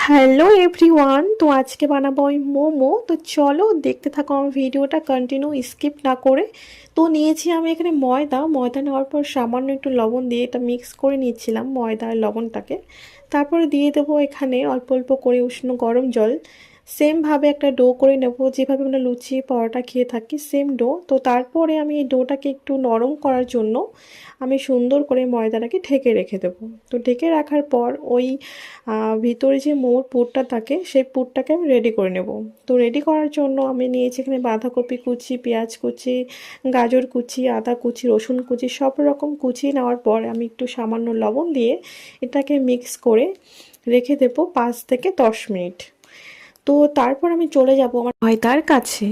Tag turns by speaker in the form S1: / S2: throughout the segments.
S1: Hello everyone, তো আজকে বানাবো আমি মোমো। তো চলো দেখতে থাকো আমার ভিডিওটা কন্টিনিউ, স্কিপ না করে। তো নিয়েছি আমি এখানে ময়দা নেওয়ার পর সামান্য একটু লবণ দিয়ে এটা মিক্স করে নিচ্ছিলাম, ময়দা আর লবণটাকে। তারপরে দিয়ে দেবো এখানে অল্প অল্প করে উষ্ণ গরম জল। সেমভাবে একটা ডো করে নেব, যেভাবে আমরা লুচি পরোটা খেয়ে থাকি সেম ডো। তো তারপরে আমি এই ডোটাকে একটু নরম করার জন্য আমি সুন্দর করে ময়দাটাকে ঢেকে রেখে দেবো। তো ঢেকে রাখার পর ওই ভিতরে যে মোর পুরটা থাকে সেই পুরটাকে আমি রেডি করে নেব। তো রেডি করার জন্য আমি নিয়েছি এখানে বাঁধাকপি কুচি, পেঁয়াজ কুচি, গাজর কুচি, আদা কুচি, রসুন কুচি, সব রকম কুচি নেওয়ার পর আমি একটু সামান্য লবণ দিয়ে এটাকে মিক্স করে রেখে দেবো 5 থেকে 10 মিনিট। তো তারপর আমি চলে যাব আমার ময়দার কাছে।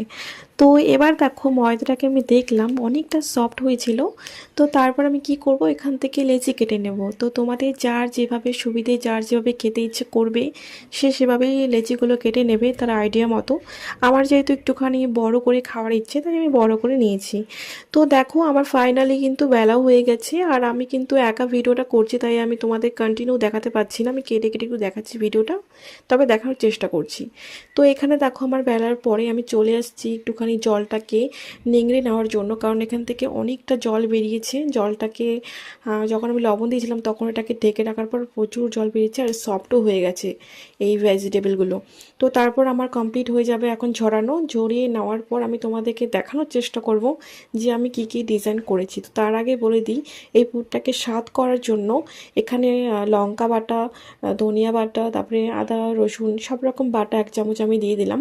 S1: তো এবার দেখো ময়দাটাকে আমি দেখলাম অনেকটা সফট হয়েছিল। তো তারপর আমি কি করব, এখান থেকে লেচি কেটে নেব। তো তোমাদের যার যেভাবে সুবিধে, যার যেভাবে খেতে ইচ্ছে করবে সে সেভাবেই লেচিগুলো কেটে নেবে তার আইডিয়া মতো। আমার যেহেতু একটুখানি বড় করে খাওয়ার ইচ্ছে তাই আমি বড় করে নিয়েছি। তো দেখো আমার ফাইনালি কিন্তু বেলাও হয়ে গেছে, আর আমি কিন্তু একা ভিডিওটা করছি তাই আমি তোমাদের কন্টিনিউ দেখাতে পাচ্ছি না, আমি কেটে কেটে একটু দেখাচ্ছি ভিডিওটা, তবে দেখার চেষ্টা করছি। তো এখানে দেখো আমার বেলার পরে আমি চলে আসছি একটুখানি জলটাকে নিংড়ে নেওয়ার জন্য, কারণ এখান থেকে অনেকটা জল বেরিয়েছে। জলটাকে যখন আমি লবণ দিয়েছিলাম তখন এটাকে ঢেকে রাখার পর প্রচুর জল বেরিয়েছে আর সফটও হয়ে গেছে এই ভেজিটেবলগুলো। তো তারপর আমার কমপ্লিট হয়ে যাবে এখন ঝরানো। ঝরিয়ে নেওয়ার পর আমি তোমাদেরকে দেখানোর চেষ্টা করব যে আমি কি কি ডিজাইন করেছি। তো তার আগে বলে দিই, এই পুরটাকে স্বাদ করার জন্য এখানে লঙ্কা বাটা, ধনিয়া বাটা, তারপরে আদা রসুন সব রকম বাটা 1 চামচ আমি দিয়ে দিলাম।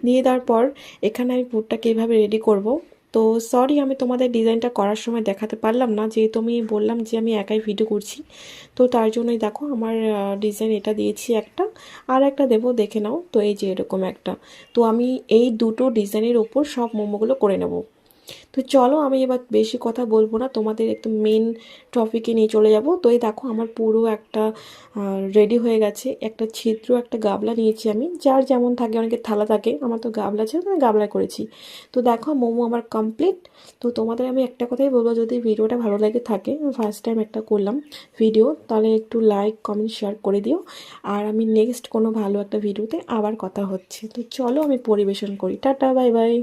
S1: দিয়ে দেওয়ার পর এখানে আমি পুরটাকে এইভাবে রেডি করব। তো সরি আমি তোমাদের ডিজাইনটা করার সময় দেখাতে পারলাম না, যেহেতু আমি বললাম যে আমি একাই ভিডিও করছি। তো তার জন্যই দেখো আমার ডিজাইন এটা দিয়েছি একটা, আর একটা দেবো দেখে নাও। তো এই যে এরকম একটা। তো আমি এই দুটো ডিজাইনের ওপর সব মোমোগুলো করে নেব। তো চলো আমি এবার বেশি কথা বলবো না, তোমাদের একদম মেন টপিকে নিয়ে চলে যাব। তো এই দেখো আমার পুরো একটা রেডি হয়ে গেছে। একটা ছিদ্র একটা গাবলা নিয়েছি আমি, যার যেমন থাকে, অনেকের থালা থাকে, আমার তো গাবলা ছিল, আমি গাবলায় করেছি। তো দেখো মোমো আমার কমপ্লিট। তো তোমাদের আমি একটা কথাই বলবো, যদি ভিডিওটা ভালো লাগে থাকে, আমি ফার্স্ট টাইম একটা করলাম ভিডিও, তাহলে একটু লাইক কমেন্ট শেয়ার করে দিও। আর আমি নেক্সট কোনো ভালো একটা ভিডিওতে আবার কথা হচ্ছে। তো চলো আমি পরিবেশন করি। Tata, bye bye.